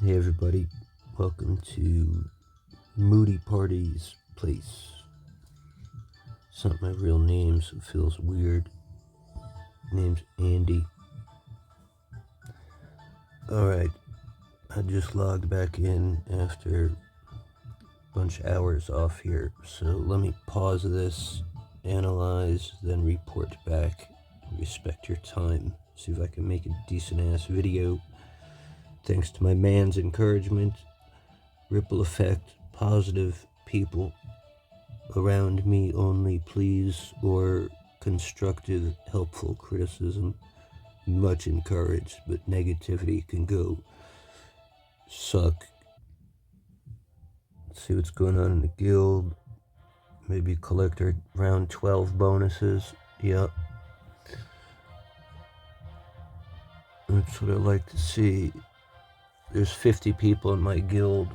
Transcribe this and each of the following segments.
Hey everybody, welcome to Moody Party's place. It's not my real name, so it feels weird. Name's Andy. Alright, I just logged back in after a bunch of hours off here, so let me pause this, analyze, then report back. Respect your time. See if I can make a decent ass video. Thanks to my man's encouragement, ripple effect, positive people around me only, please, or constructive, helpful criticism. Much encouraged, but negativity can go suck. Let's see what's going on in the guild. Maybe collect our round 12 bonuses. Yep. That's what I like to see. There's 50 people in my guild.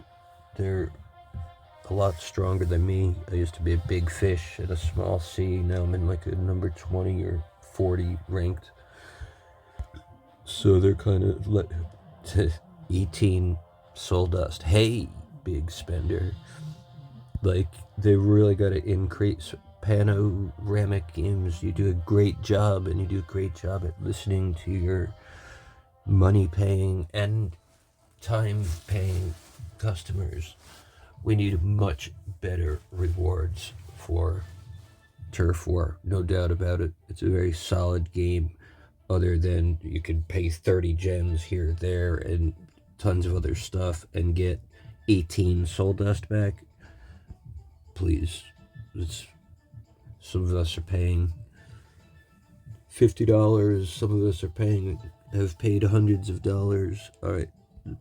They're a lot stronger than me. I used to be a big fish at a small sea. Now I'm in like a number 20 or 40 ranked. So they're kind of let 18 soul dust. Hey, big spender. Like, they really got to increase panoramic games. You do a great job, and you do a great job at listening to your money paying and time paying customers. We need much better rewards for Turf War, no doubt about it. It's a very solid game, other than you can pay 30 gems here, there, and tons of other stuff and get 18 soul dust back. Please. Some of us are paying $50, some of us have paid hundreds of dollars. Alright,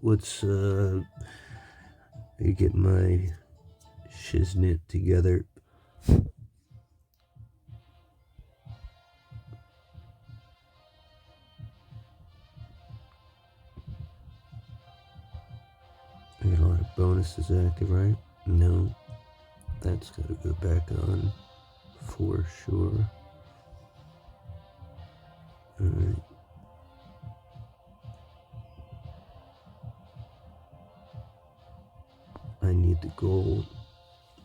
let's get my shiznit together. I got a lot of bonuses active, right? No. That's gotta go back on for sure. Alright. I need the gold.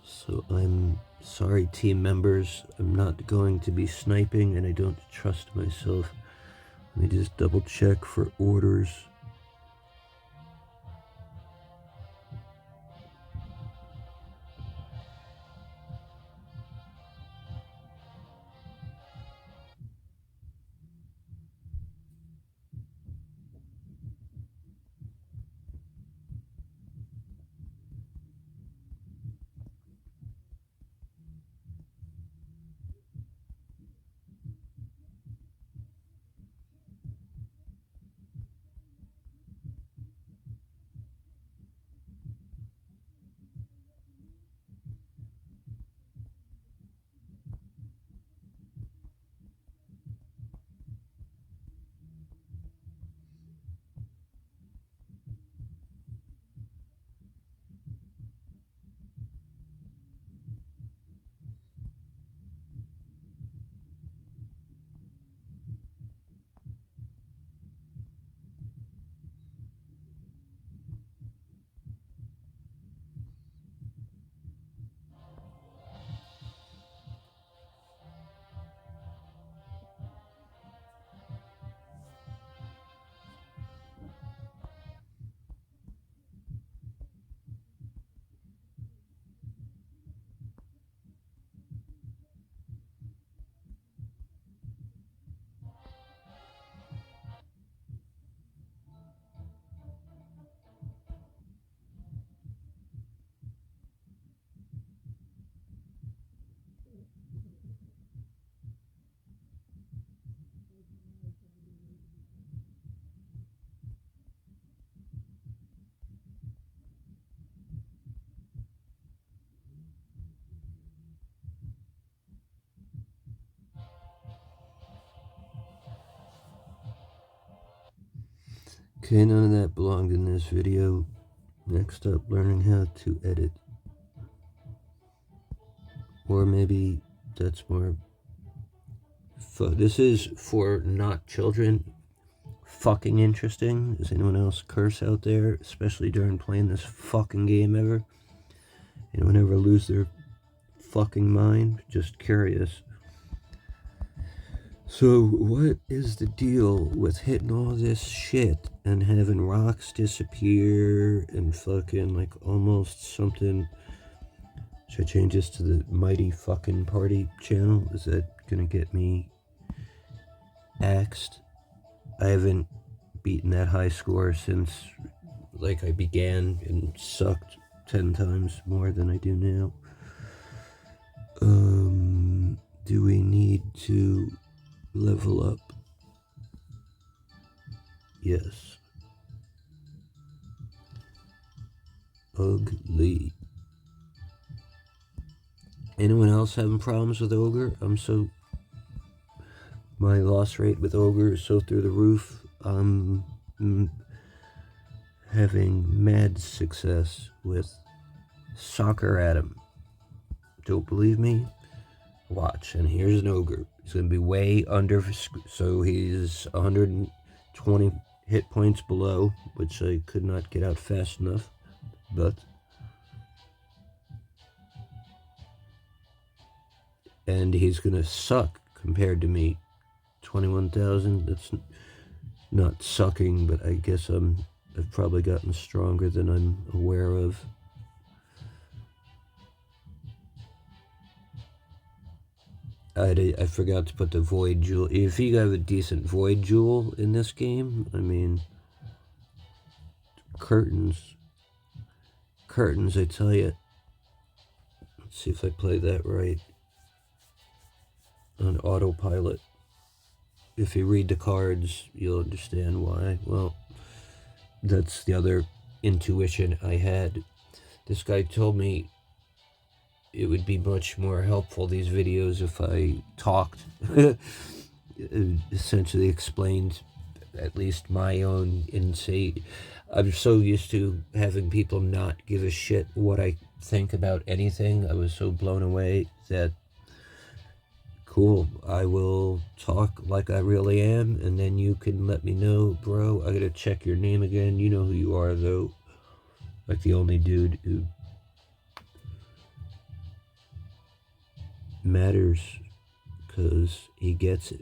So I'm sorry, team members. I'm not going to be sniping, and I don't trust myself. Let me just double check for orders. Okay, none of that belonged in this video. Next up, learning how to edit. Or maybe that's more... This is for not children. fucking interesting? Does anyone else curse out there, especially during playing this fucking game ever? Anyone ever lose their fucking mind? Just curious. So, what is the deal with hitting all this shit and having rocks disappear and fucking like almost something? Should I change this to the Mighty Fucking Party channel? Is that gonna get me axed? I haven't beaten that high score since like I began and sucked 10 times more than I do now. Do we need to level up? Yes. Ugly. Anyone else having problems with Ogre? My loss rate with Ogre is so through the roof. I'm having mad success with Soccer Adam. Don't believe me? Watch. And here's an Ogre. He's going to be way under, so he's 120 hit points below, which I could not get out fast enough, but... And he's going to suck compared to me. 21,000, that's not sucking, but I guess I've probably gotten stronger than I'm aware of. I forgot to put the Void Jewel. If you have a decent Void Jewel in this game, I mean, curtains, I tell you. Let's see if I play that right. On autopilot. If you read the cards, you'll understand why. Well, that's the other intuition I had. This guy told me it would be much more helpful, these videos, if I talked. It essentially explained at least my own insight. I'm so used to having people not give a shit what I think about anything. I was so blown away that, cool, I will talk like I really am, and then you can let me know, bro, I gotta check your name again. You know who you are, though. Like the only dude who matters, because he gets it.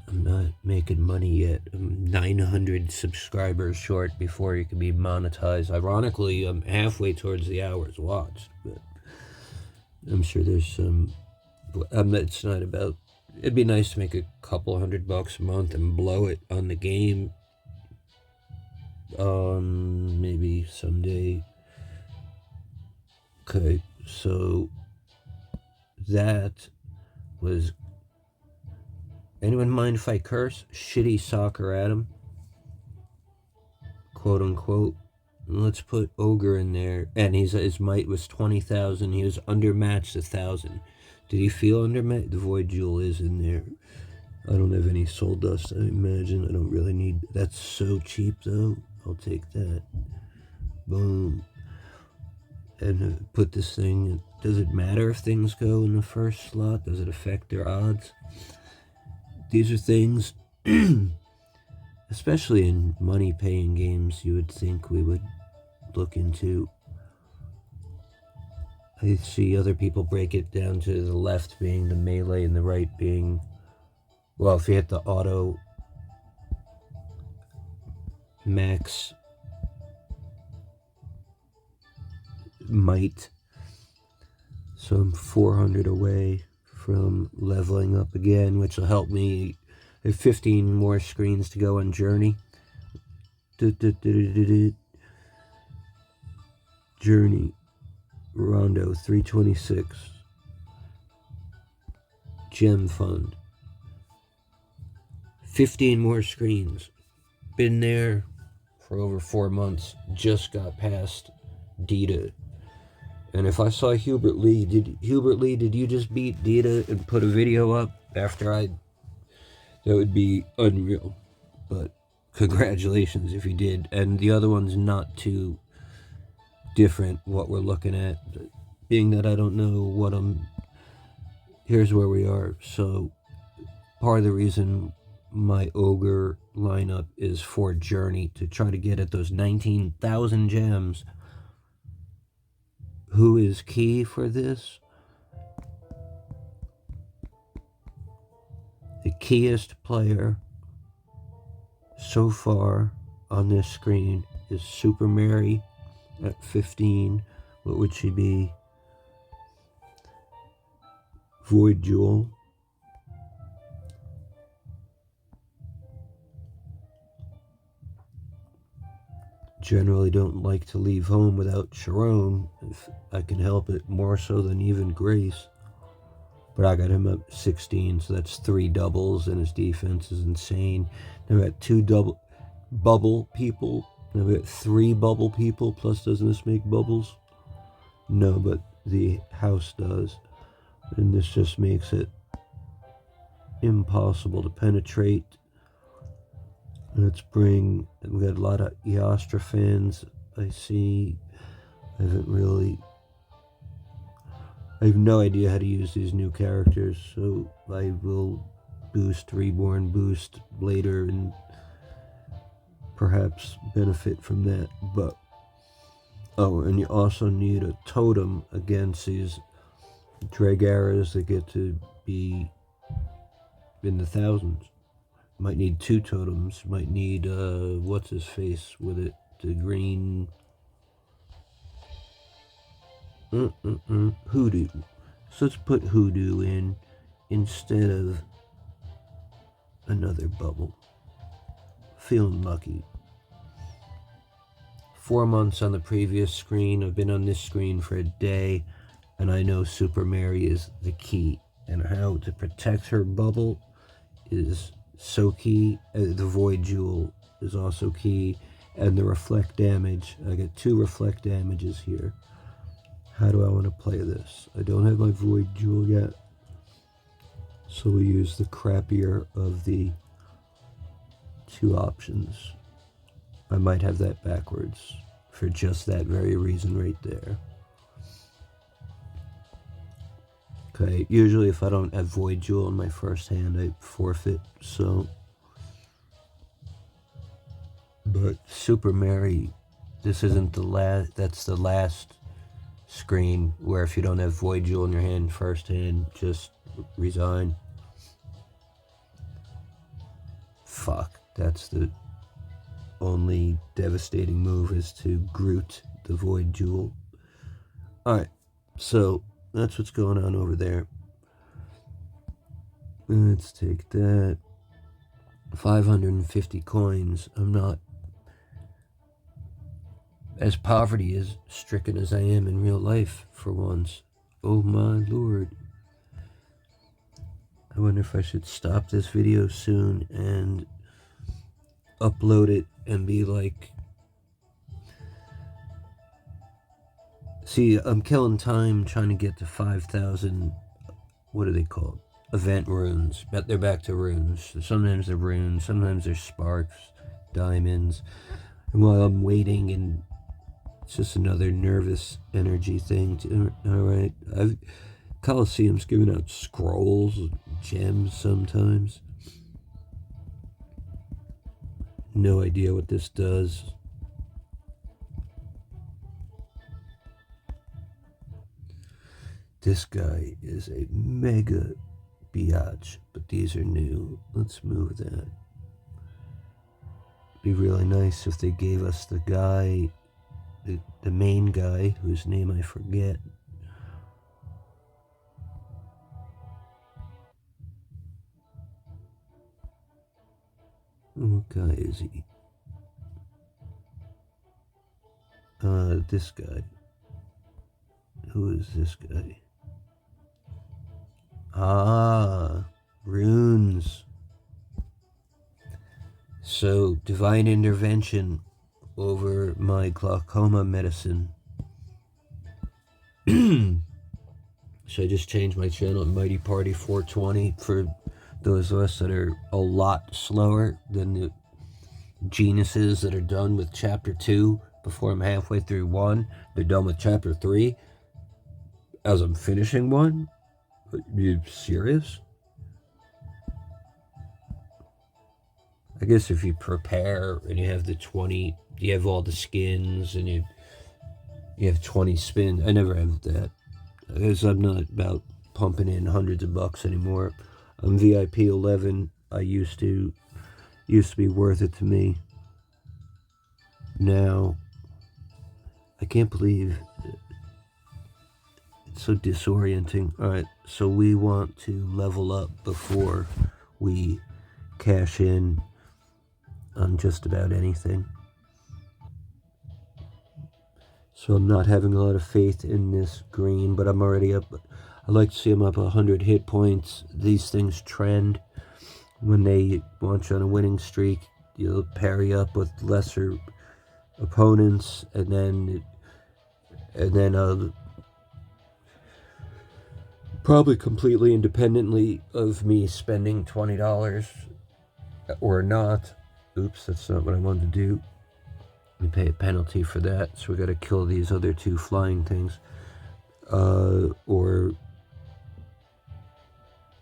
I'm not making money yet. I'm 900 subscribers short before you can be monetized. Ironically, I'm halfway towards the hours watched, but I'm sure there's some... it's not about... It'd be nice to make a couple $100 a month and blow it on the game. Maybe someday. Okay, so that was... Anyone mind if I curse? Shitty Soccer Adam. Quote unquote. Let's put Ogre in there. And his might was 20,000. He was undermatched 1,000. Did he feel undermatched? The Void Jewel is in there. I don't have any soul dust, I imagine. I don't really need... That's so cheap, though. I'll take that. Boom. And put this thing... Does it matter if things go in the first slot? Does it affect their odds? These are things, especially in money-paying games, you would think we would look into. I see other people break it down to the left being the melee and the right being... Well, if you hit the auto max might. So I'm 400 away from leveling up again, which will help me. I have 15 more screens to go on Journey. Journey. Rondo 326. Gem Fund. 15 more screens. Been there for over 4 months. Just got past Dita. And if I saw Hubert Lee, did you just beat Dita and put a video up after that would be unreal. But congratulations if you did. And the other one's not too different what we're looking at. being that I don't know what here's where we are. So part of the reason my ogre lineup is for Journey, to try to get at those 19,000 gems. Who is key for this? The keyest player so far on this screen is Super Mary at 15. What would she be? Void Jewel. Generally don't like to leave home without Sharon, if I can help it, more so than even Grace. But I got him up 16, so that's 3 doubles, and his defense is insane. Now we got 2 double bubble people. Now we got 3 bubble people, plus doesn't this make bubbles? No, but the house does. And this just makes it impossible to penetrate. Let's bring, we got a lot of Eostra fans, I see. I have no idea how to use these new characters, so I will boost Reborn Boost later and perhaps benefit from that. But oh, and you also need a totem against these Dragaras that get to be in the thousands. Might need 2 totems. Might need what's his face with it, the green Hoodoo. So let's put Hoodoo in instead of another bubble. Feeling lucky. 4 months on the previous screen. I've been on this screen for a day, and I know Super Mary is the key. And how to protect her bubble is so key. The Void Jewel is also key. And the reflect damage. I got 2 reflect damages here. How do I want to play this? I don't have my Void Jewel yet. So we use the crappier of the 2 options. I might have that backwards for just that very reason right there. Okay, usually if I don't have Void Jewel in my first hand, I forfeit, so. But Super Mary, this isn't the last, that's the last screen where if you don't have Void Jewel in your hand first hand, just resign. Fuck, that's the only devastating move, is to Groot the Void Jewel. Alright, so that's what's going on over there. Let's take that. 550 coins. I'm not as poverty as stricken as I am in real life for once. Oh my lord. I wonder if I should stop this video soon and upload it and be like, see, I'm killing time trying to get to 5,000, what are they called? Event runes. But they're back to runes. Sometimes they're runes, sometimes they're sparks, diamonds. And while I'm waiting, and it's just another nervous energy thing. Alright, Colosseum's giving out scrolls, gems sometimes. No idea what this does. This guy is a mega biatch, but these are new. Let's move that. Be really nice if they gave us the guy, the main guy, whose name I forget. What guy is he? This guy. Who is this guy? Ah, runes. So, divine intervention over my glaucoma medicine. Should I just change my channel to Mighty Party 420 for those of us that are a lot slower than the geniuses that are done with chapter 2 before I'm halfway through 1? They're done with chapter 3. As I'm finishing one? Are you serious? I guess if you prepare and you have the 20, you have all the skins and you have 20 spins. I never have that. I guess I'm not about pumping in hundreds of bucks anymore. I'm VIP 11. I used to be worth it to me. Now, I can't believe it's so disorienting. Alright, so we want to level up before we cash in on just about anything. So I'm not having a lot of faith in this green, but I'm already up. I like to see them up 100 hit points. These things trend. When they launch on a winning streak, you'll parry up with lesser opponents, and then probably completely independently of me spending $20 or not. Oops, that's not what I wanted to do. We pay a penalty for that, so we got to kill these other two flying things, or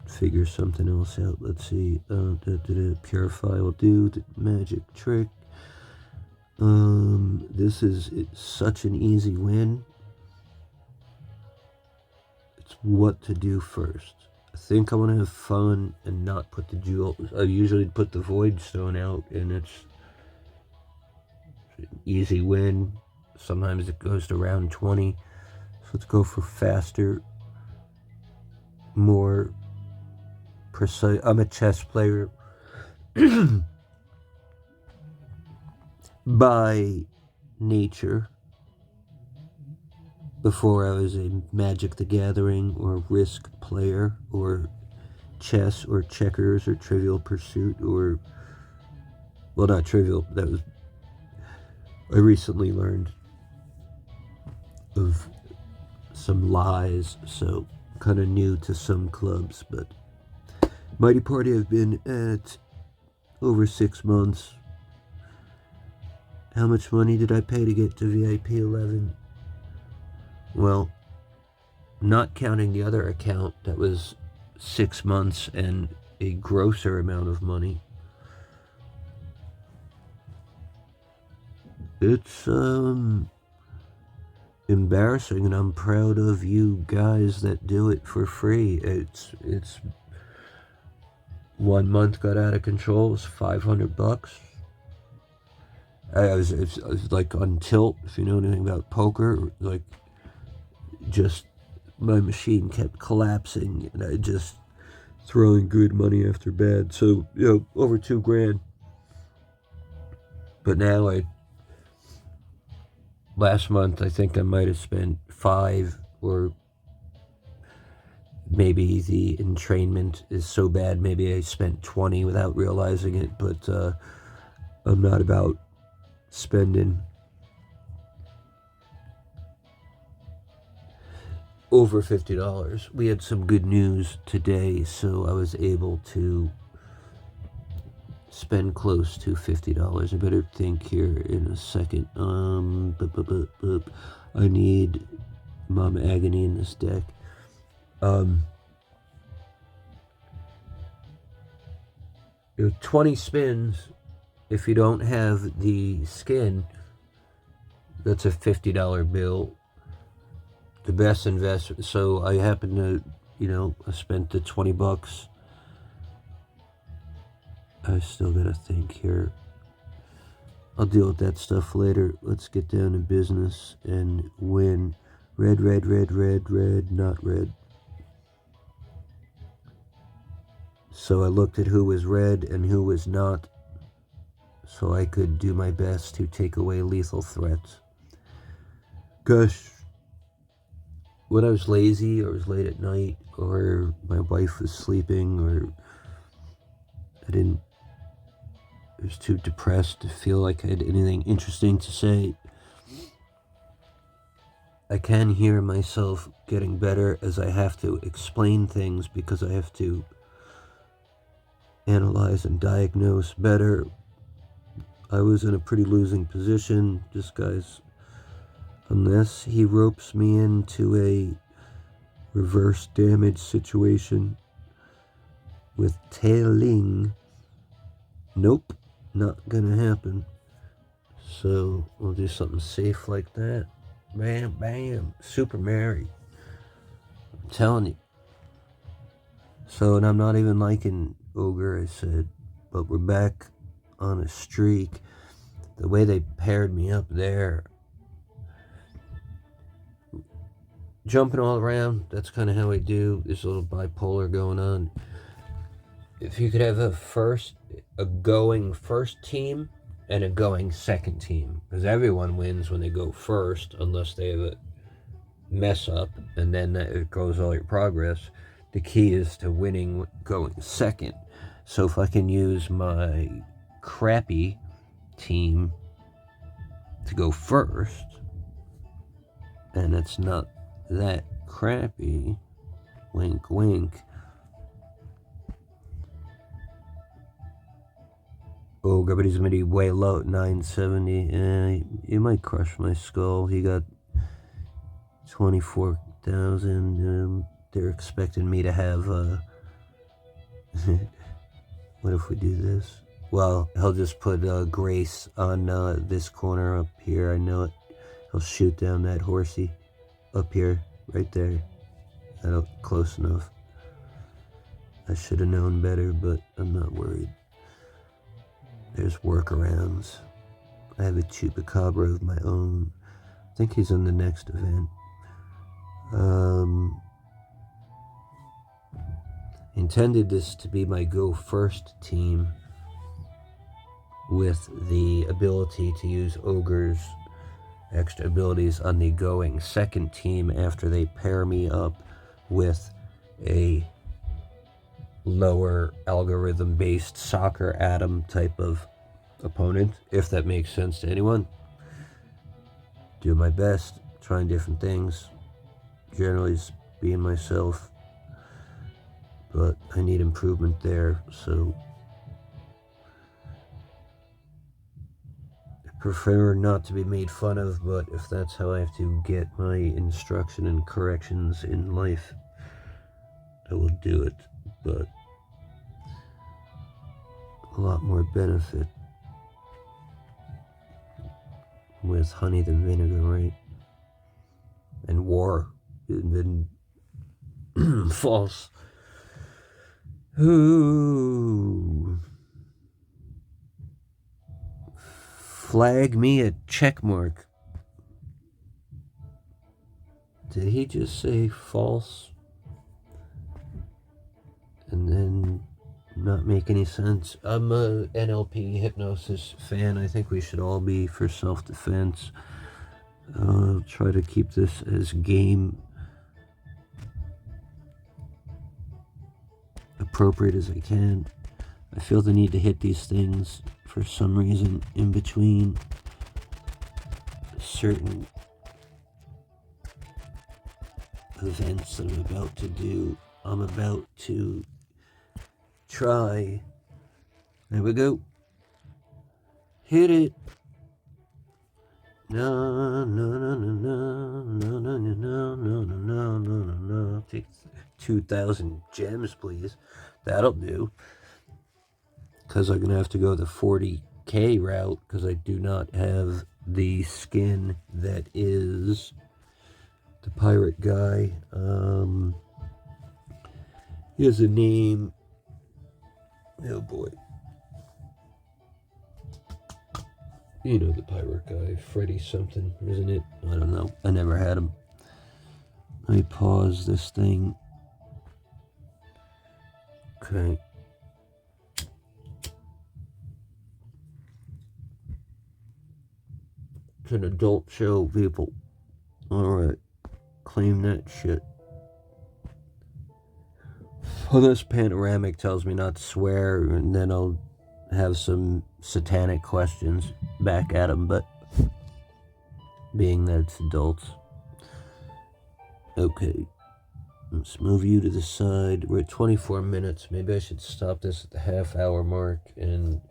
figure something else out. Let's see. Purify will do the magic trick. This is such an easy win. It's what to do first. I think I want to have fun and not put the jewel. I usually put the void stone out, and it's an easy win. Sometimes it goes to round 20. So let's go for faster, more precise. I'm a chess player by nature. Before I was a Magic the Gathering or Risk player or chess or checkers or Trivial Pursuit or, well, not Trivial, that was, I recently learned of some lies, so kind of new to some clubs, but Mighty Party I've been at over 6 months. How much money did I pay to get to VIP 11? Well, not counting the other account, that was 6 months and a grosser amount of money. It's embarrassing, and I'm proud of you guys that do it for free. It's 1 month got out of control. It was $500. I was like on tilt. If you know anything about poker, like, just my machine kept collapsing, and I just throwing good money after bad. So, over $2,000. But now last month I think I might have spent 5, or maybe the entrainment is so bad, maybe I spent 20 without realizing it. But I'm not about spending over $50. We had some good news today, so I was able to spend close to $50. I better think here in a second. I need Mom Agony in this deck. 20 spins, if you don't have the skin, that's a $50 bill. The best investment. So I happen to, I spent the $20. I still gotta think here. I'll deal with that stuff later. Let's get down to business and win. Red, red, red, red, red, not red. So I looked at who was red and who was not, so I could do my best to take away lethal threats. Gosh, when I was lazy, or was late at night, or my wife was sleeping, or I was too depressed to feel like I had anything interesting to say, I can hear myself getting better as I have to explain things, because I have to analyze and diagnose better. I was in a pretty losing position. This guy's, unless he ropes me into a reverse damage situation with tailing. Nope, not gonna happen. So we'll do something safe like that. Bam, bam, Super Mary. I'm telling you. So, and I'm not even liking Ogre, I said, but we're back on a streak. The way they paired me up there, jumping all around, that's kind of how I do. There's a little bipolar going on. If you could have a going first team and a going second team, because everyone wins when they go first unless they have a mess up, and then it goes all your progress. The key is to winning going second. So if I can use my crappy team to go first, and it's not that crappy, wink wink. Oh, but he's gonna be way low at 970. He might crush my skull. He got 24,000. They're expecting me to have what if we do this? Well, he'll just put Grace on this corner up here. I know it. He'll shoot down that horsey up here, right there. Close enough. I should have known better, but I'm not worried. There's workarounds. I have a chupacabra of my own. I think he's on the next event. Intended this to be my go first team with the ability to use Ogre's extra abilities on the going second team after they pair me up with a lower algorithm based soccer atom type of opponent, if that makes sense to anyone. Do my best, trying different things, generally being myself, but I need improvement there, so I prefer not to be made fun of, but if that's how I have to get my instruction and corrections in life, I will do it, but a lot more benefit with honey than vinegar, right? And war than false. Ooh. Flag me a check mark. Did he just say false? And then not make any sense? I'm a NLP hypnosis fan. I think we should all be for self-defense. I'll try to keep this as game appropriate as I can. I feel the need to hit these things for some reason in between certain events that I'm about to do. I'm about to try. There we go. Hit it. No, no, no, no, no, no, no, no, no, no, no, no, no, no. Take 2,000 gems, please. That'll do. Because I'm going to have to go the 40k route because I do not have the skin that is the pirate guy. He has a name. Oh boy. You know the pirate guy, Freddy something, isn't it? I don't know. I never had him. Let me pause this thing. Okay. It's an adult show, people. Alright. Claim that shit. Well, this panoramic tells me not to swear, and then I'll have some satanic questions back at him, but being that it's adults. Okay. Let's move you to the side. We're at 24 minutes. Maybe I should stop this at the half-hour mark and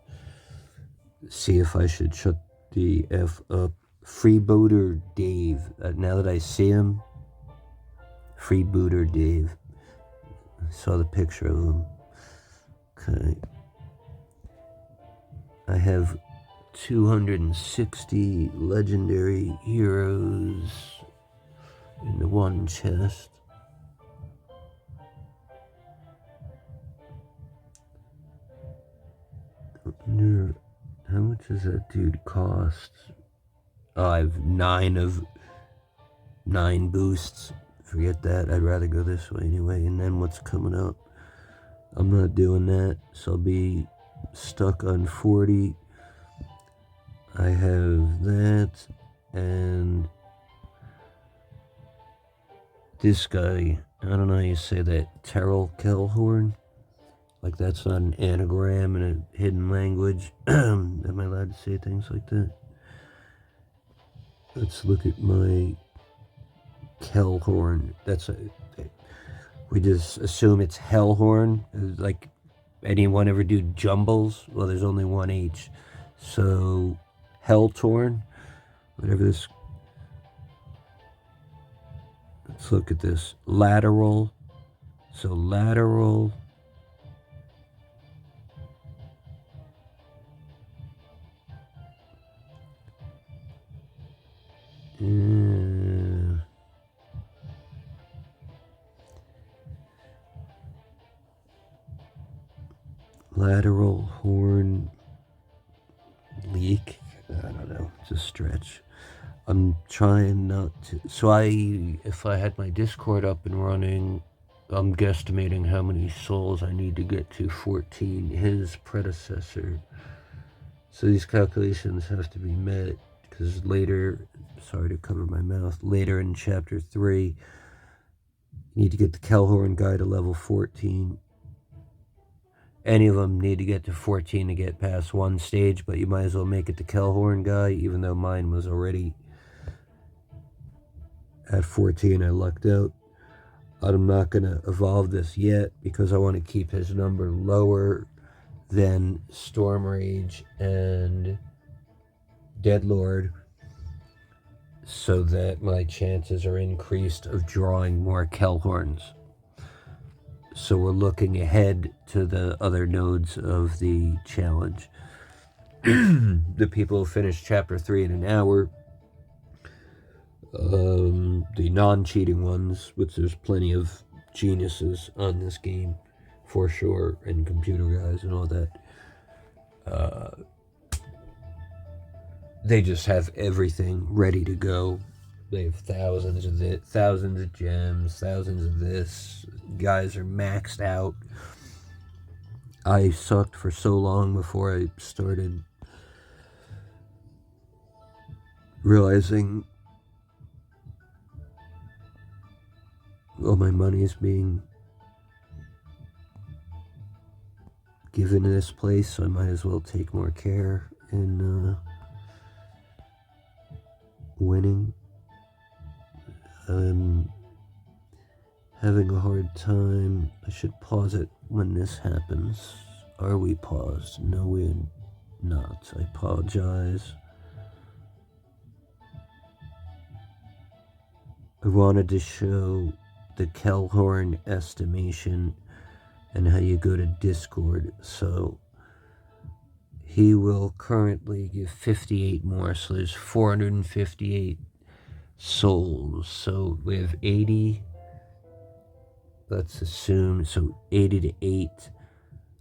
see if I should shut the F up. Freeboater Dave. Now that I see him, Freebooter Dave. I saw the picture of him. Okay. I have 260 legendary heroes in the one chest. How much does that dude cost? Oh, I have 9 of 9 boosts. Forget that. I'd rather go this way anyway. And then what's coming up? I'm not doing that, so I'll be stuck on 40. I have that, and this guy, I don't know how you say that, Terrell Kellhorn. Like, that's not an anagram in a hidden language. Am I allowed to say things like that? Let's look at my Kellhorn. We just assume it's Hellhorn. Like, anyone ever do jumbles? Well, there's only one H. So, Helltorn, whatever this. Let's look at this. Lateral. So, lateral. Lateral horn leak. I don't know. It's a stretch. I'm trying not to. So if I had my Discord up and running, I'm guesstimating how many souls I need to get to 14, his predecessor. So these calculations have to be met, because later, sorry to cover my mouth, later in chapter 3, you need to get the Kellhorn guy to level 14. Any of them need to get to 14 to get past one stage, but you might as well make it the Kellhorn guy, even though mine was already at 14. I lucked out. I'm not going to evolve this yet, because I want to keep his number lower than Storm Rage and Deadlord, so that my chances are increased of drawing more Kellhorns. So we're looking ahead to the other nodes of the challenge. The people who finish chapter 3 in an hour, the non-cheating ones, which there's plenty of geniuses on this game for sure, and computer guys and all that, they just have everything ready to go. They have thousands of it, thousands of gems, thousands of this. Guys are maxed out. I sucked for so long before I started realizing all my money is being given to this place, so I might as well take more care in winning. I'm having a hard time. I should pause it when this happens. Are we paused? No, we're not. I apologize. I wanted to show the Kellhorn estimation and how you go to Discord. So he will currently give 58 more, so there's 458 souls. So we have 80, let's assume, so 80 to 8,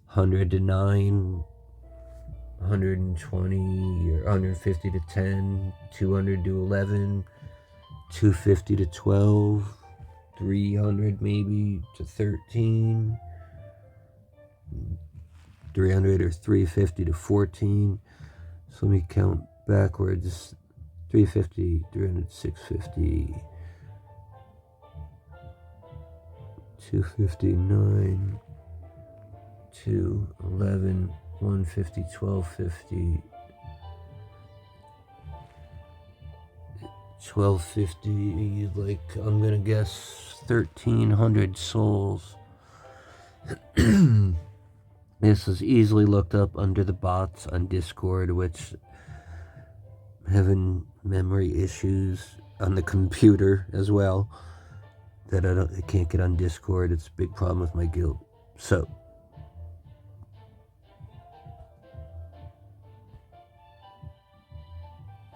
100 to 9, 120 or 150 to 10, 200 to 11, 250 to 12, 300 maybe to 13, 300 or 350 to 14. So let me count backwards. 350, 300, 650, 259, 211, 150, 1250, 1250, like, I'm gonna guess 1,300 souls. This is easily looked up under the bots on Discord, which having memory issues on the computer as well. that I can't get on Discord. It's a big problem with my guild. So,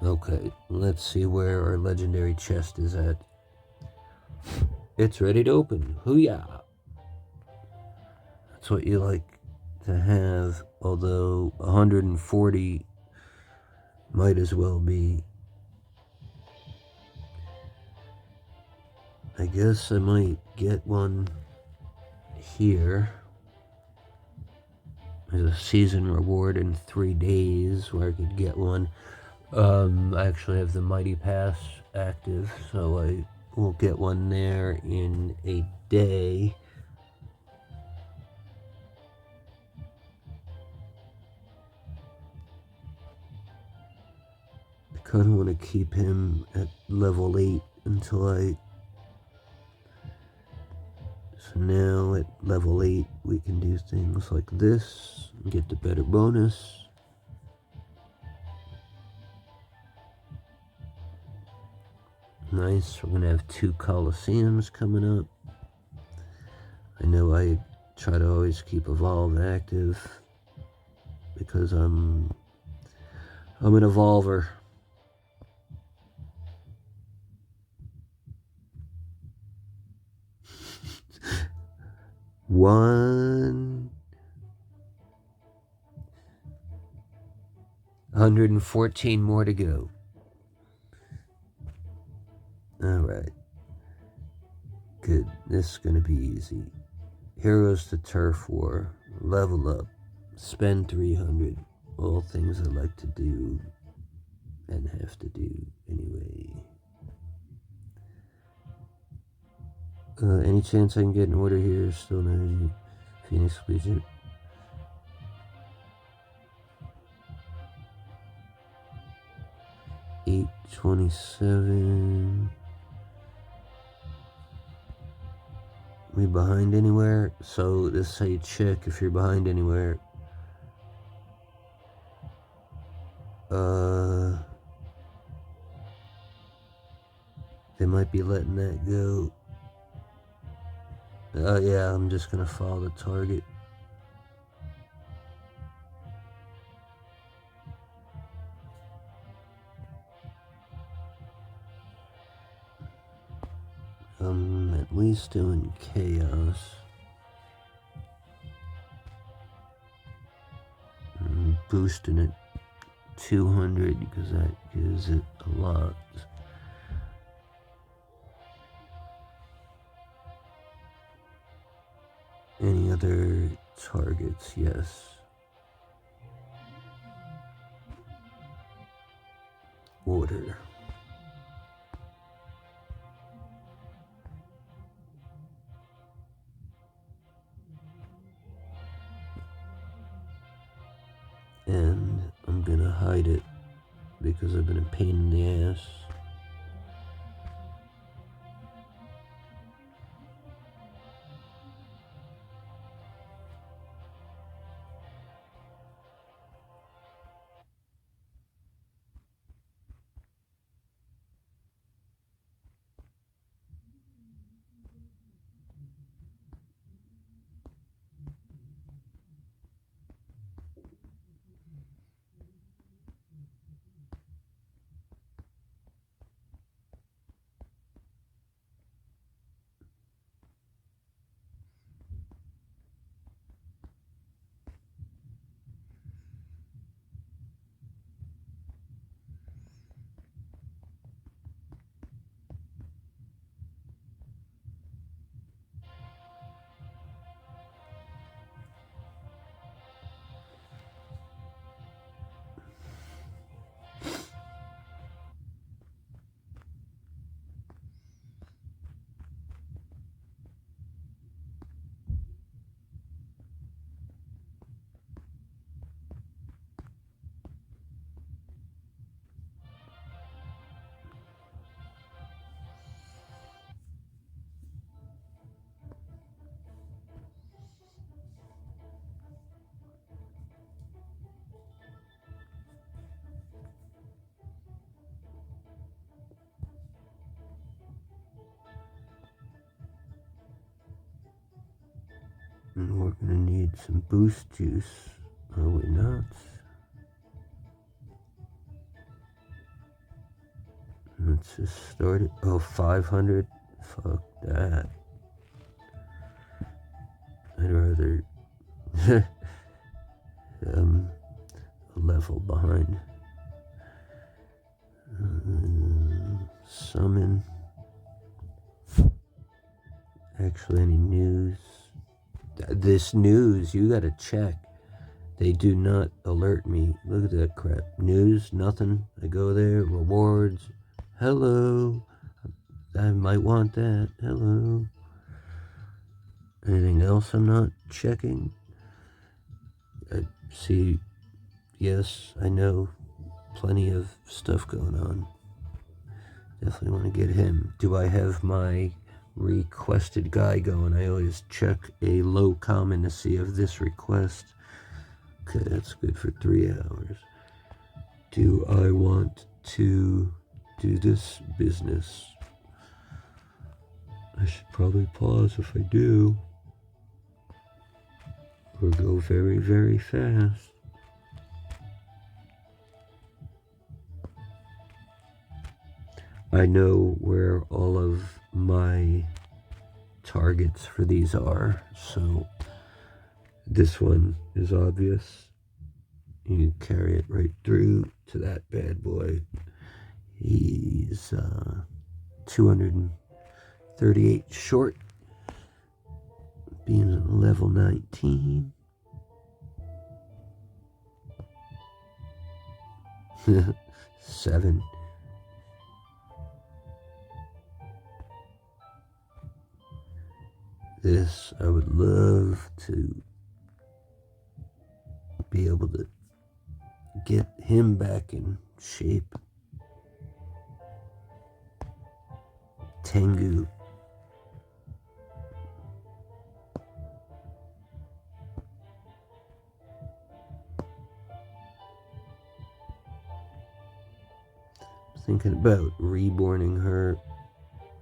okay, let's see where our legendary chest is at. It's ready to open. Hoo-yah! That's what you like to have, although 140 might as well be. I guess I might get one here. There's a season reward in 3 days where I could get one. I actually have the Mighty Pass active, so I will get one there in a day. I kind of want to keep him at level 8 until I... So now at level 8 we can do things like this and get the better bonus. Nice, we're gonna have 2 Coliseums coming up. I know I try to always keep Evolve active because I'm an evolver. One 114 more to go. Alright. Good. This is gonna be easy. Heroes to Turf War. Level up. Spend 300. All things I like to do and have to do anyway. Any chance I can get an order here? Still no Phoenix Legion. $8.27. We behind anywhere? So this is how you check if you're behind anywhere. They might be letting that go. Yeah, I'm just gonna follow the target. I'm at least doing chaos. I'm boosting it 200 because that gives it a lot. Any other targets? Yes. Order. And I'm gonna hide it because I've been a pain in the ass. And we're gonna need some boost juice, are we not? Let's just start it. Oh, 500? Fuck that. I'd rather a level behind. Summon. Actually, any news? This news, you gotta check. They do not alert me. Look at that crap. News, nothing. I go there, rewards. Hello. I might want that. Hello. Anything else I'm not checking? I see, yes, I know. Plenty of stuff going on. Definitely want to get him. Do I have my requested guy going? I always check a low common to see if this request. Okay, that's good for 3 hours. Do I want to do this business? I should probably pause if I do. Or go very, very fast. I know where all of my targets for these are, so this one is obvious. You carry it right through to that bad boy. He's 238 short, being level 19. Seven. This, I would love to be able to get him back in shape. Tengu. Thinking about reborning her.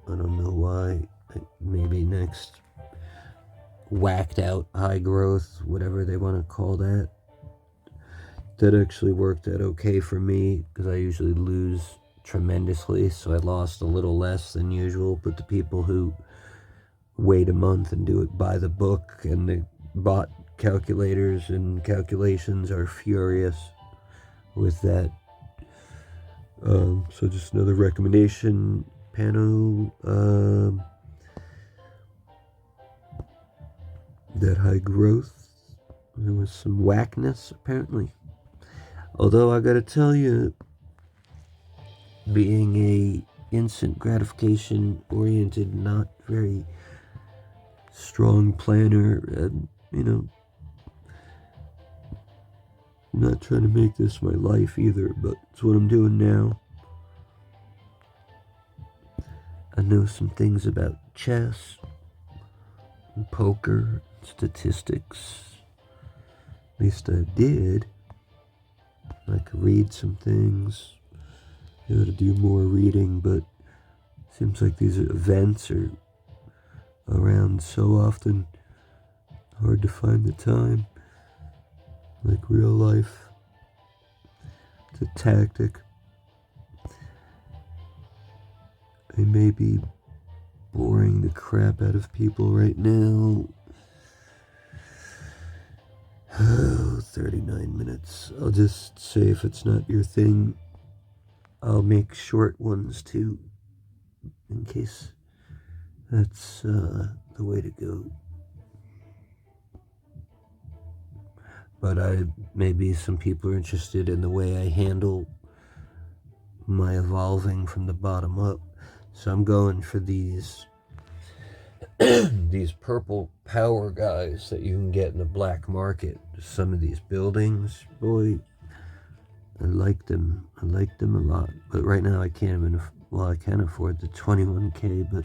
I don't know why. Maybe next whacked out high growth, whatever they want to call that. That actually worked out okay for me because I usually lose tremendously, so I lost a little less than usual. But the people who wait a month and do it by the book and the bot calculators and calculations are furious with that. So just another recommendation, Pano, that high growth, there was some whackness apparently. Although I gotta tell you, being a instant gratification oriented, not very strong planner, and I'm not trying to make this my life either, but it's what I'm doing now. I know some things about chess and poker, statistics. At least I did. I could read some things. I gotta do more reading, but it seems like these events are around so often. Hard to find the time. Like real life. It's a tactic. I may be boring the crap out of people right now. Oh, 39 minutes. I'll just say if it's not your thing, I'll make short ones too, in case that's the way to go. But maybe some people are interested in the way I handle my evolving from the bottom up. So I'm going for these these purple power guys that you can get in the black market. Some of these buildings, boy, I like them. I like them a lot. But right now I can't even, I can afford the 21K, but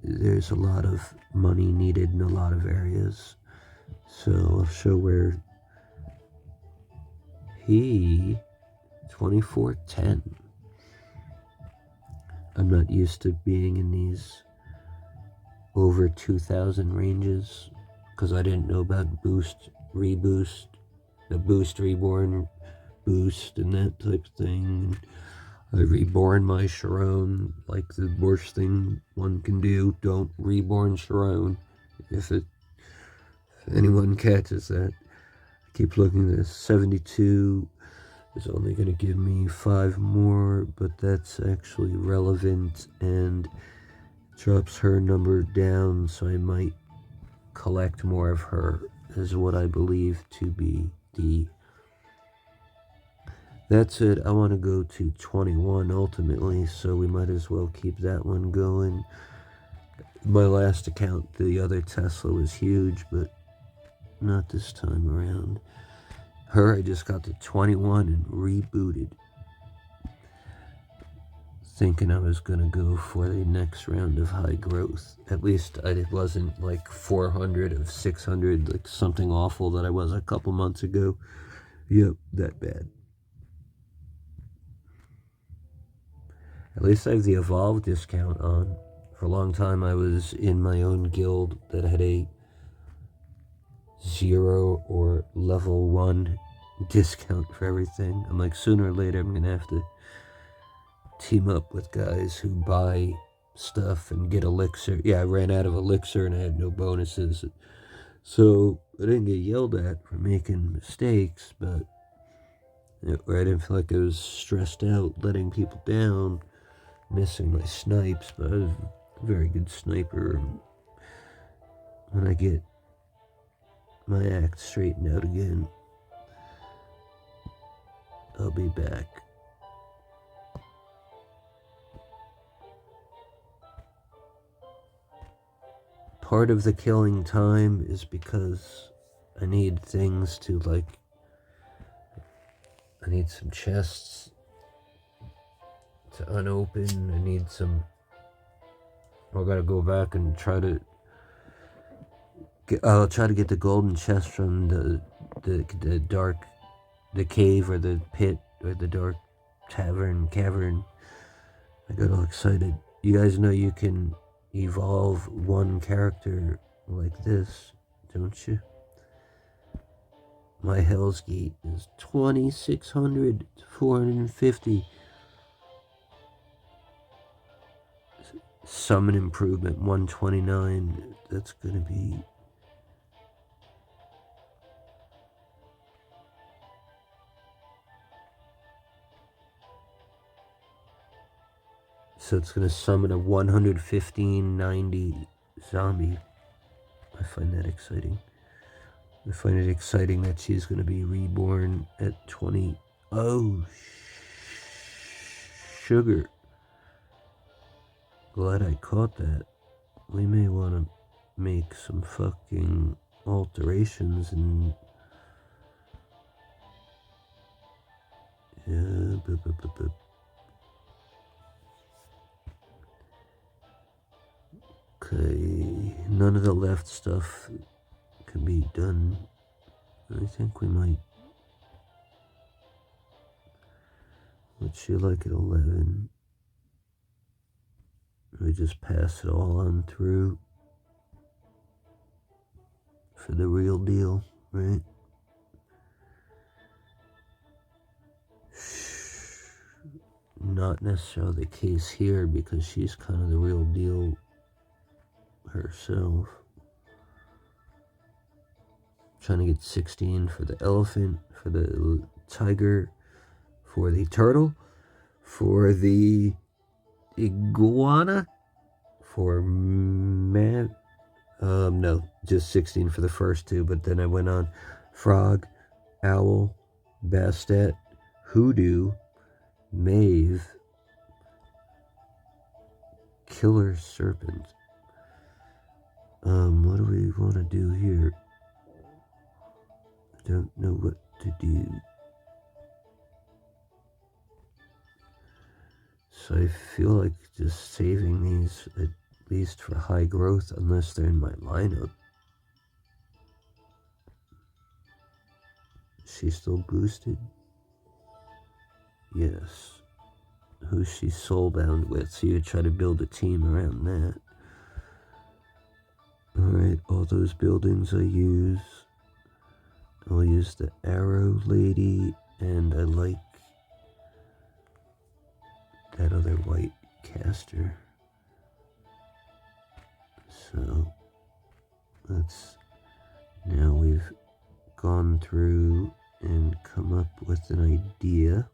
there's a lot of money needed in a lot of areas. So I'll show where 2410. I'm not used to being in these over 2,000 ranges, because I didn't know about boost, reboost, the boost, reborn, boost, and that type of thing. I reborn my Sharon, like the worst thing one can do. Don't reborn Sharon. If anyone catches that. I keep looking at this. 72 is only going to give me 5 more, but that's actually relevant and drops her number down, so I might collect more of her, is what I believe to be the... That's it. I want to go to 21 ultimately, so we might as well keep that one going. My last account, the other Tesla, was huge, but not this time around. Her, I just got to 21 and rebooted. Thinking I was going to go for the next round of high growth. At least it wasn't like 400 of 600, like something awful that I was a couple months ago. Yep, that bad. At least I have the Evolve discount on. For a long time I was in my own guild that had a 0 or level 1 discount for everything. I'm like, sooner or later I'm going to have to team up with guys who buy stuff and get elixir. Yeah, I ran out of elixir and I had no bonuses. So I didn't get yelled at for making mistakes, but I didn't feel like I was stressed out letting people down, missing my snipes, but I was a very good sniper. When I get my act straightened out again, I'll be back. Part of the killing time is because I need things to, like, I need some chests to unopen. I need some... I gotta go back and try to I'll try to get the golden chest from the dark, the cave or the pit or the dark cavern. I got all excited. You guys know you can evolve one character like this, don't you? My Hell's Gate is 2,600 to 450. Summon improvement 129. That's gonna be... So it's going to summon a 11590 zombie. I find that exciting. I find it exciting that she's going to be reborn at 20. Oh, sugar. Glad I caught that. We may want to make some fucking alterations and... Yeah, Okay, none of the left stuff can be done. I think we might... What's she like at 11? We just pass it all on through for the real deal, right? Not necessarily the case here because she's kind of the real deal herself. Trying to get 16 for the elephant, for the tiger, for the turtle, for the iguana, for no, just 16 for the first two, but then I went on frog, owl, bastet, hoodoo, Maeve, killer serpent. What do we want to do here? I don't know what to do. So I feel like just saving these at least for high growth unless they're in my lineup. Is she still boosted? Yes. Who's she soulbound with? So you try to build a team around that. Alright, all those buildings I'll use the arrow lady, and I like that other white caster. So now we've gone through and come up with an idea.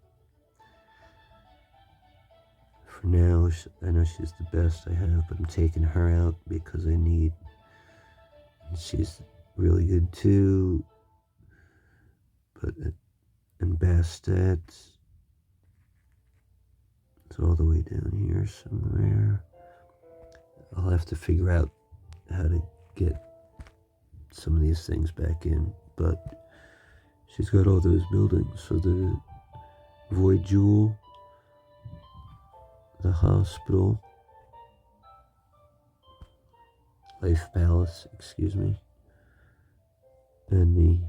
For now, I know she's the best I have, but I'm taking her out because she's really good too. But, and Bastet, it's all the way down here somewhere. I'll have to figure out how to get some of these things back in, but she's got all those buildings. So the Void Jewel, the hospital, Life Palace, excuse me, and the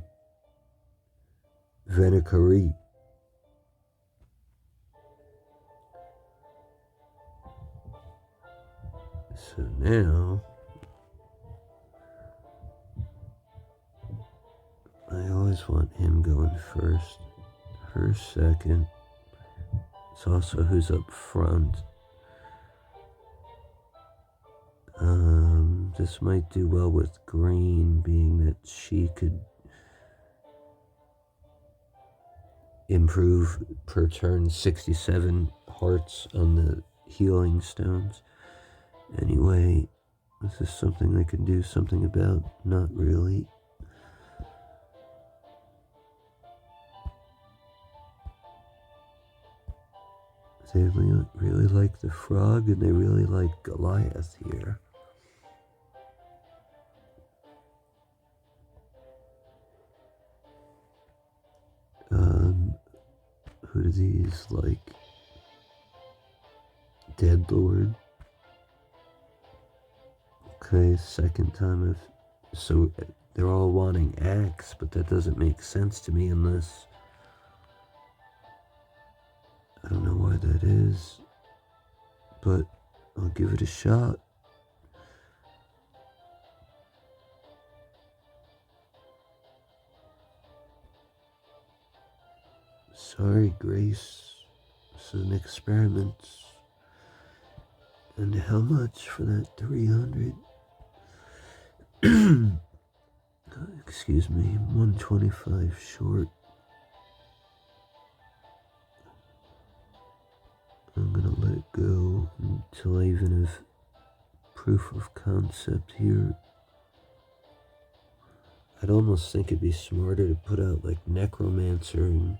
Venicari. So now I always want him going first, her second. It's also who's up front. This might do well with green, being that she could improve per turn 67 hearts on the healing stones. Anyway, this is something I can do something about. Not really. They really like the frog, and they really like Goliath here. Who do these like? Dead Lord. Okay, second time so they're all wanting axe, but that doesn't make sense to me unless, I don't know why that is, but I'll give it a shot. Sorry, Grace. This is an experiment. And how much for that 300? Excuse me, 125 short. I'm gonna let it go until I even have proof of concept here. I'd almost think it'd be smarter to put out like Necromancer and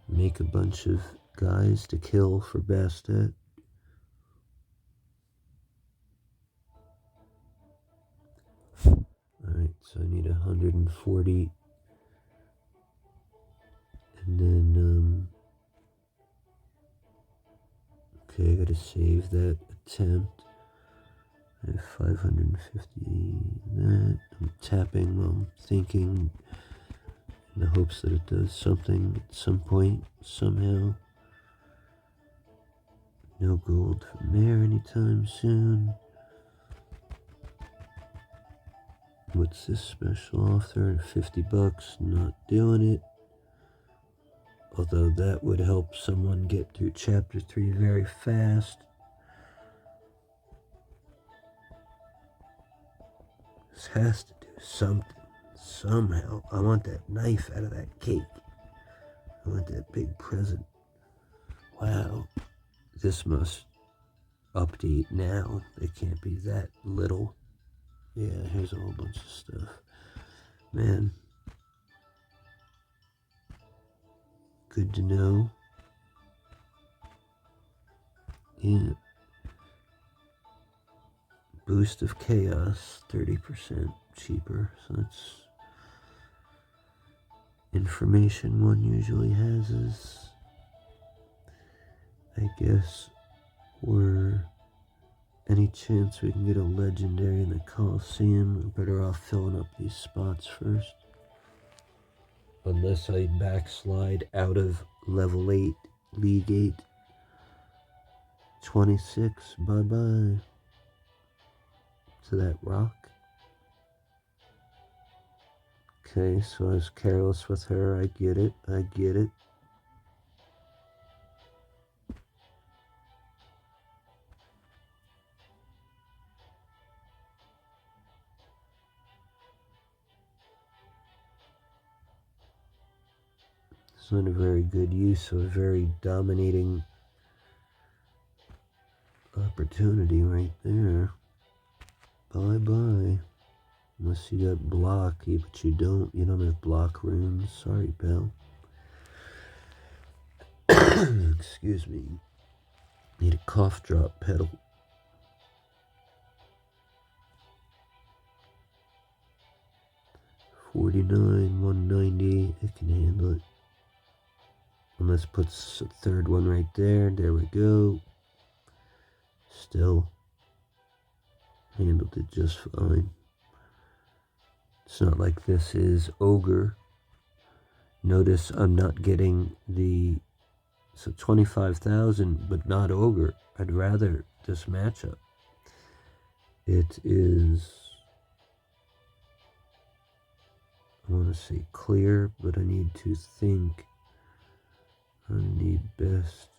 make a bunch of guys to kill for Bastet. Alright, so I need 140. And then, okay, I gotta save that attempt. I have 550 that. I'm tapping while I'm thinking in the hopes that it does something at some point, somehow. No gold from there anytime soon. What's this special offer? 50 bucks, not doing it. Although that would help someone get through chapter 3 very fast. This has to do something, somehow. I want that knife out of that cake. I want that big present. Wow, this must update now. It can't be that little. Yeah, here's a whole bunch of stuff. Man, good to know. Yeah. Boost of chaos, 30% cheaper. So that's information one usually has is, I guess, or any chance we can get a legendary in the Coliseum. We're better off filling up these spots first. Unless I backslide out of level 8, League 8. 26, bye-bye. To that rock. Okay, so I was careless with her. I get it. I get it. It's not a very good use of a very dominating opportunity right there. Bye-bye. Unless you got block, but you don't. You don't have block runes. Sorry, pal. Excuse me. Need a cough drop pedal. $49, $190. It can handle it. Unless it puts a third one right there. There we go. Still handled it just fine. It's not like this is ogre. Notice I'm not getting the, so 25,000, but not ogre. I'd rather this matchup. It is, I want to say clear, but I need to think. I need best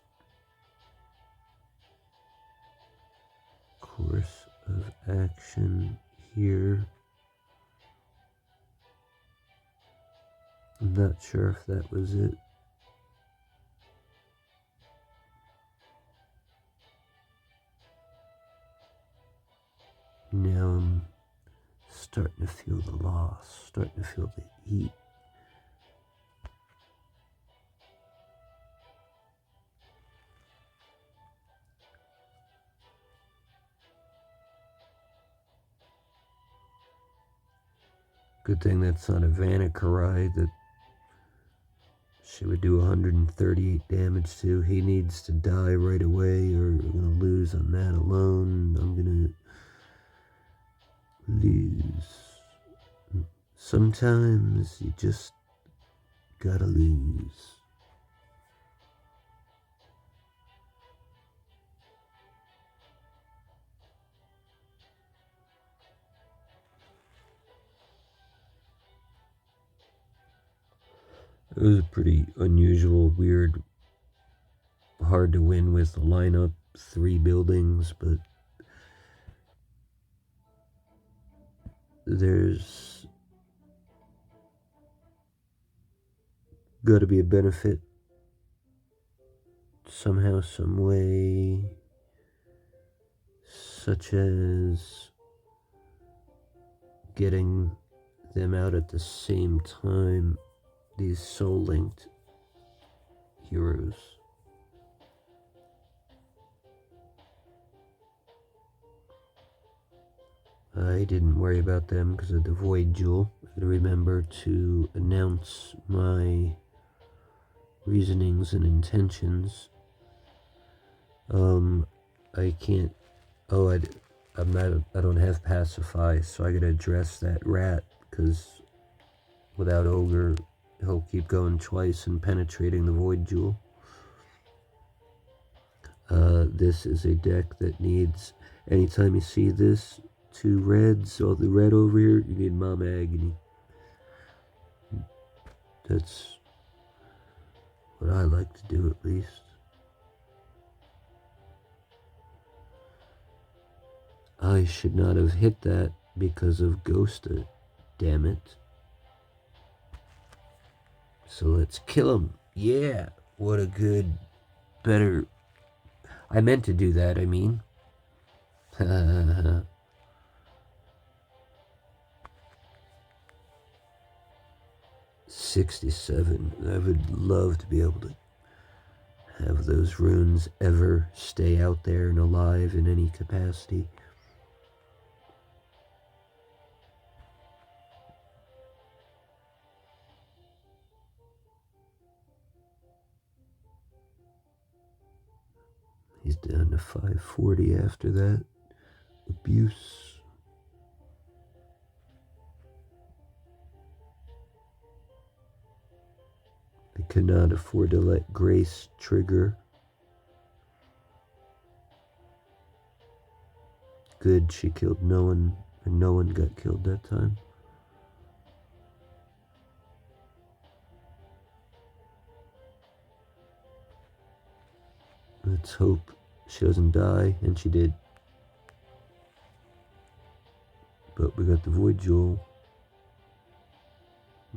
course of action here. I'm not sure if that was it. Now I'm starting to feel the loss, starting to feel the heat. Good thing that's not a Vanakarai that she would do 138 damage to. He needs to die right away or we're going to lose on that alone. I'm going to lose. Sometimes you just gotta lose. It was a pretty unusual, weird, hard to win with the lineup, 3 buildings, but there's got to be a benefit somehow, some way, such as getting them out at the same time, these soul-linked heroes. I didn't worry about them because of the Void Jewel. I gotta remember to announce my reasonings and intentions. I can't. Oh, I'm not. I don't have pacify, so I gotta address that rat because without ogre, he'll keep going twice and penetrating the Void Jewel. This is a deck that needs. Anytime you see this, 2 reds, all the red over here, you need Mama Agony. That's what I like to do, at least. I should not have hit that because of Ghosta, damn it. So let's kill him. Yeah, what a good, better. I meant to do that, I mean. 67. I would love to be able to have those runes ever stay out there and alive in any capacity. He's down to 540 after that. Abuse. I cannot afford to let Grace trigger. Good, she killed no one, or no one got killed that time. Let's hope she doesn't die, and she did. But we got the Void Jewel.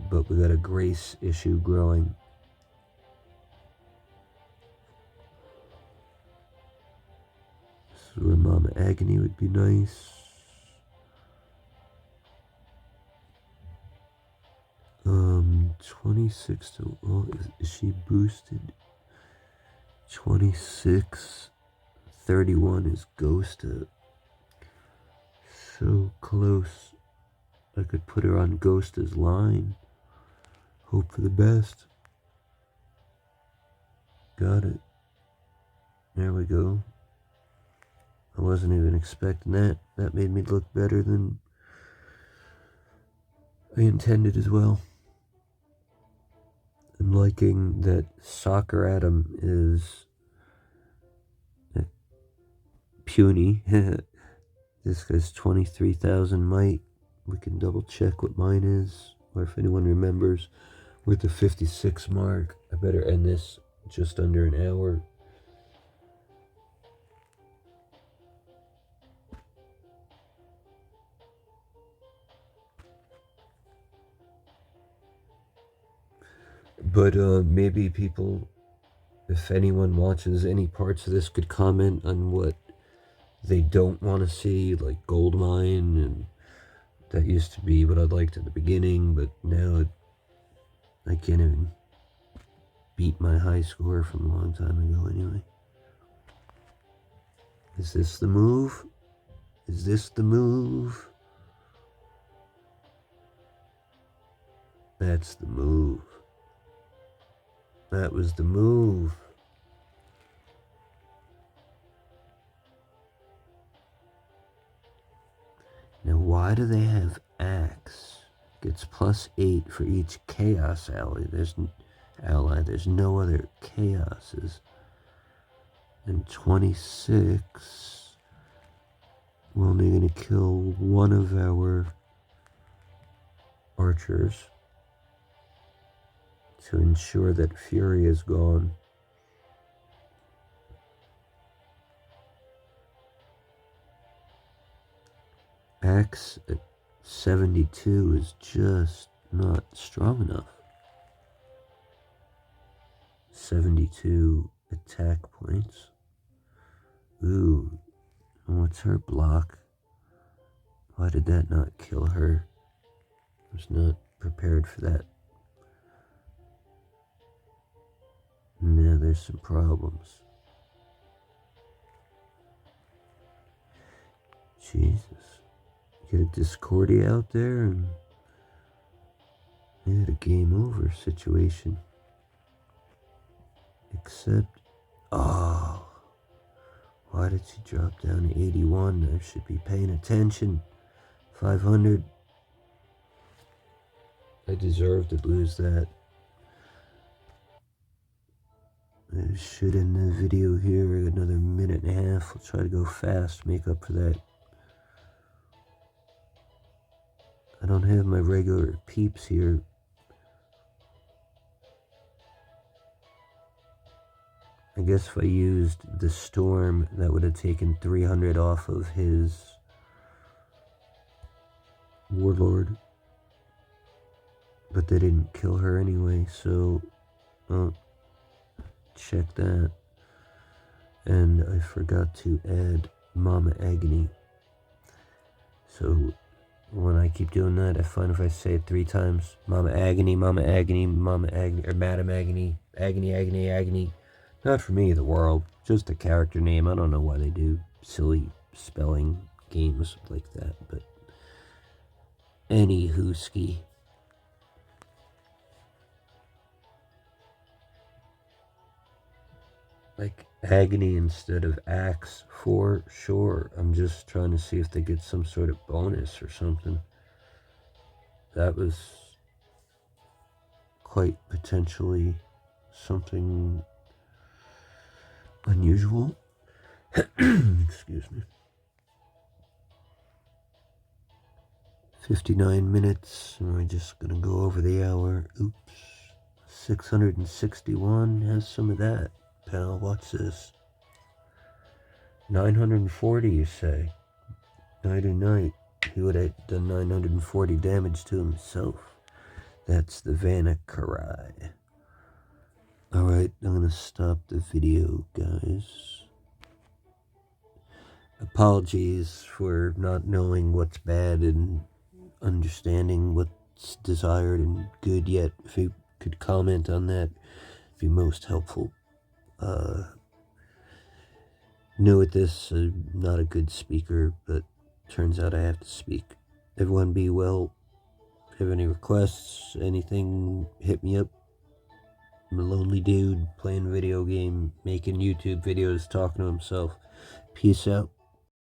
But we got a Grace issue growing. This is where Mama Agony would be nice. 26 to, well, is she boosted? 26, 31 is Ghosta. So close. I could put her on Ghosta's line. Hope for the best. Got it. There we go. I wasn't even expecting that. That made me look better than I intended as well. I'm liking that Soccer Adam is puny. This guy's 23,000 might. We can double check what mine is, or if anyone remembers. We're at the 56 mark. I better end this just under an hour. But maybe people, if anyone watches any parts of this, could comment on what they don't want to see, like Goldmine, and that used to be what I liked at the beginning, but now I can't even beat my high score from a long time ago anyway. Is this the move? Is this the move? That's the move. That was the move. Now, why do they have Axe? Gets +8 for each Chaos ally. There's no other Chaoses. And 26. We're only going to kill one of our archers to ensure that Fury is gone. Axe at 72 is just not strong enough. 72 attack points. Ooh, what's her block? Why did that not kill her? I was not prepared for that. Now there's some problems. Jesus. Get a Discordia out there and they had a game over situation. Except, oh, why did she drop down to 81? I should be paying attention. 500. I deserve to lose that. I should end the video here. Another minute and a half. I'll try to go fast, make up for that. I don't have my regular peeps here. I guess if I used the Storm, that would have taken 300 off of his Warlord. But they didn't kill her anyway, so check that. And I forgot to add Mama Agony. So when I keep doing that, I find if I say it 3 times, Mama Agony, Mama Agony, Mama Agony, or Madam Agony, Agony, Agony, Agony. Not for me, the world. Just a character name. I don't know why they do silly spelling games like that, but anywho-ski. Like Agony instead of Axe for sure. I'm just trying to see if they get some sort of bonus or something. That was quite potentially something unusual. Excuse me. 59 minutes, and we're just gonna go over the hour. Oops. 661 has some of that. Pal, watch this. 940, you say? Night and night. He would have done 940 damage to himself. That's the Vanakarai. Alright, I'm gonna stop the video, guys. Apologies for not knowing what's bad and understanding what's desired and good yet. If you could comment on that, it'd be most helpful. New at this, not a good speaker, but turns out I have to speak. Everyone be well. If you have any requests, anything, hit me up. I'm a lonely dude playing a video game, making YouTube videos, talking to himself. Peace out.